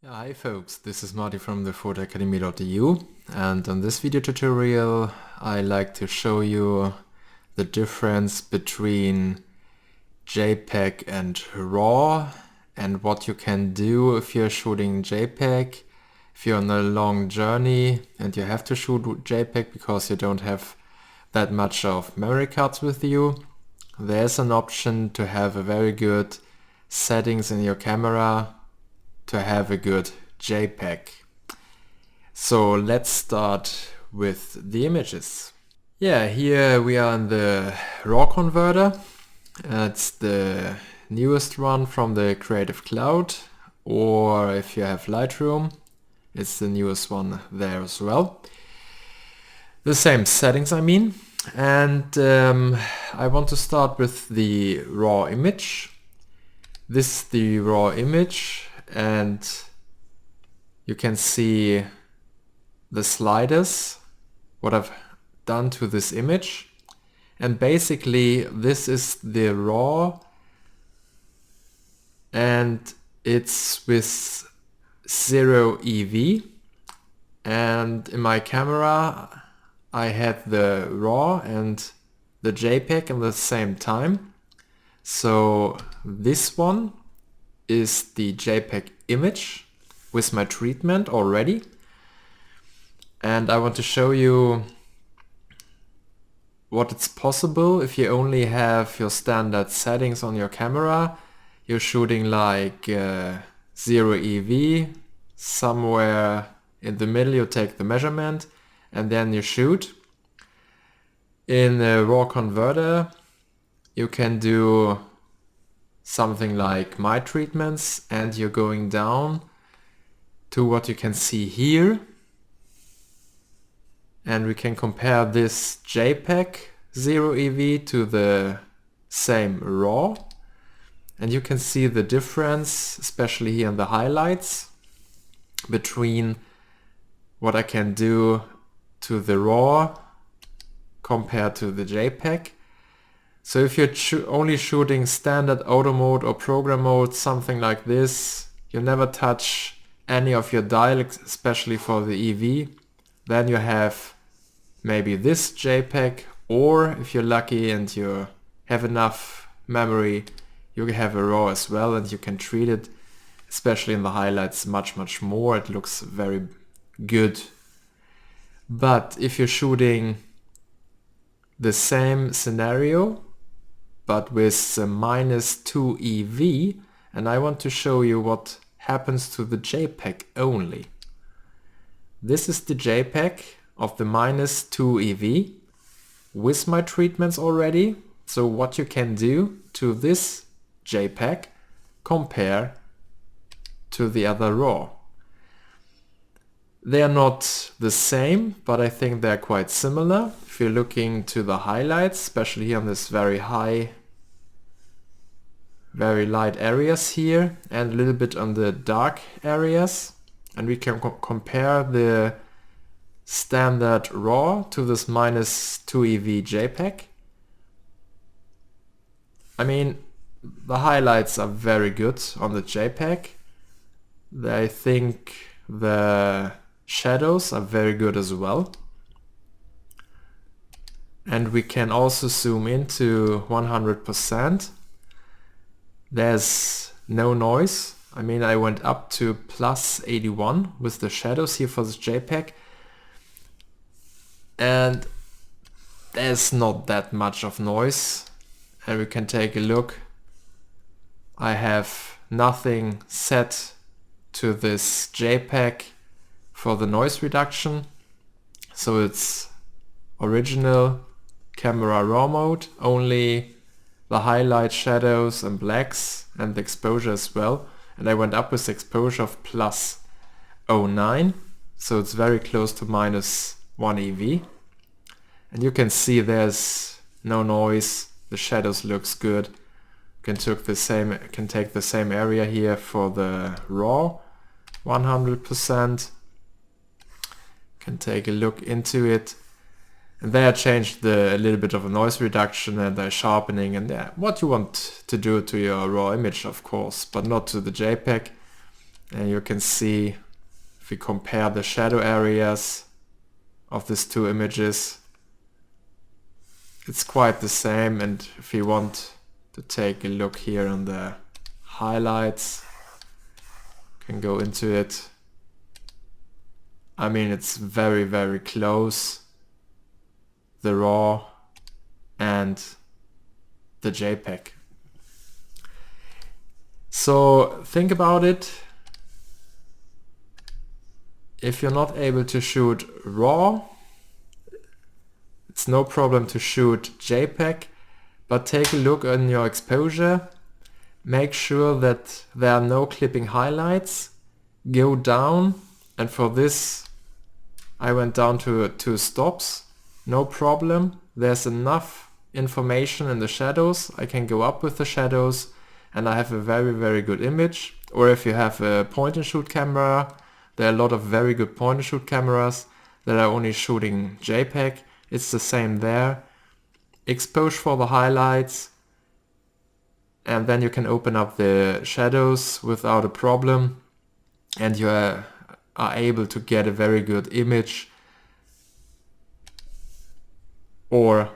Yeah, hi folks, this is Marty from the photoacademy.eu, and on this video tutorial I like to show you the difference between JPEG and RAW and what you can do if you're shooting JPEG, if you're on a long journey and you have to shoot JPEG because you don't have that much of memory cards with you. There's an option to have a very good settings in your camera to have a good JPEG. So let's start with the images. Yeah, here we are in the RAW converter. It's the newest one from the Creative Cloud, or if you have Lightroom, it's the newest one there as well. The same settings, I mean. And I want to start with the raw image. This is the raw image, and you can see the sliders, what I've done to this image. And basically this is the raw, and it's with 0 EV. And in my camera I had the raw and the JPEG at the same time. So this one is the JPEG image with my treatment already. And I want to show you what it's possible if you only have your standard settings on your camera. You're shooting like 0 EV, somewhere in the middle you take the measurement and then you shoot. In a RAW converter you can do something like my treatments, and you're going down to what you can see here, and we can compare this JPEG 0 EV to the same RAW, and you can see the difference, especially here in the highlights, between what I can do to the RAW compared to the JPEG. So if you're only shooting standard auto mode or program mode, something like this, you never touch any of your dial, especially for the EV, then you have maybe this JPEG, or if you're lucky and you have enough memory, you have a RAW as well, and you can treat it, especially in the highlights, much more. It looks very good. But if you're shooting the same scenario but with -2 EV, and I want to show you what happens to the JPEG only. This is the JPEG of the -2 EV with my treatments already. So what you can do to this JPEG, compare to the other RAW. They are not the same, but I think they're quite similar. If you're looking to the highlights, especially here on this very high, very light areas here, and a little bit on the dark areas, and we can compare the standard RAW to this -2 EV JPEG. I mean, the highlights are very good on the JPEG. I think the shadows are very good as well. And we can also zoom into 100%. There's no noise. I mean, I went up to +81 with the shadows here for this JPEG. And there's not that much of noise. And we can take a look. I have nothing set to this JPEG for the noise reduction. So it's original camera RAW mode, only the highlight, shadows and blacks, and the exposure as well. And I went up with exposure of +0.9, so it's very close to -1 EV. And you can see there's no noise, the shadows looks good. Can take the same area here for the RAW, 100%. Can take a look into it. And there I changed a little bit of a noise reduction and the sharpening, and what you want to do to your RAW image, of course, but not to the JPEG. And you can see if we compare the shadow areas of these two images, it's quite the same. And if you want to take a look here on the highlights, you can go into it. I mean, it's very, very close, the RAW and the JPEG. So think about it. If you're not able to shoot RAW, it's no problem to shoot JPEG, but take a look on your exposure. Make sure that there are no clipping highlights. Go down, and for this I went down to 2 stops. No problem. There's enough information in the shadows. I can go up with the shadows and I have a very, very good image. Or if you have a point and shoot camera, there are a lot of very good point and shoot cameras that are only shooting JPEG. It's the same there. Expose for the highlights, and then you can open up the shadows without a problem, and you are able to get a very good image. Or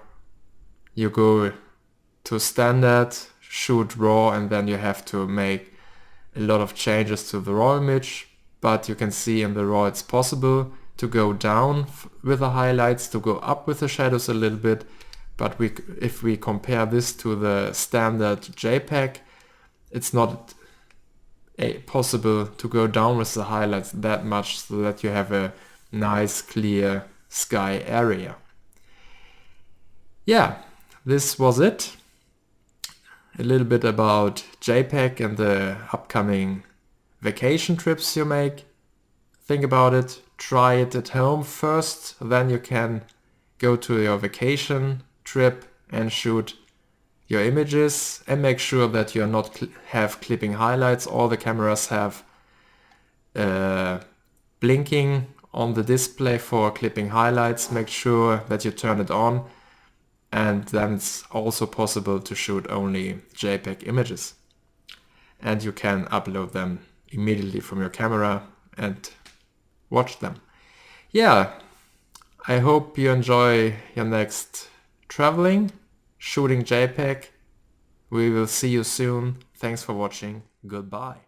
you go to standard, shoot RAW, and then you have to make a lot of changes to the RAW image. But you can see in the RAW it's possible to go down with the highlights, to go up with the shadows a little bit. But if we compare this to the standard JPEG, it's not possible to go down with the highlights that much, so that you have a nice clear sky area. Yeah, this was it. A little bit about JPEG and the upcoming vacation trips you make. Think about it, try it at home first, then you can go to your vacation trip and shoot your images, and make sure that you're not have clipping highlights. All the cameras have blinking on the display for clipping highlights. Make sure that you turn it on, and then it's also possible to shoot only JPEG images, and you can upload them immediately from your camera and watch them. Yeah, I hope you enjoy your next traveling, shooting JPEG. We will see you soon. Thanks for watching. Goodbye.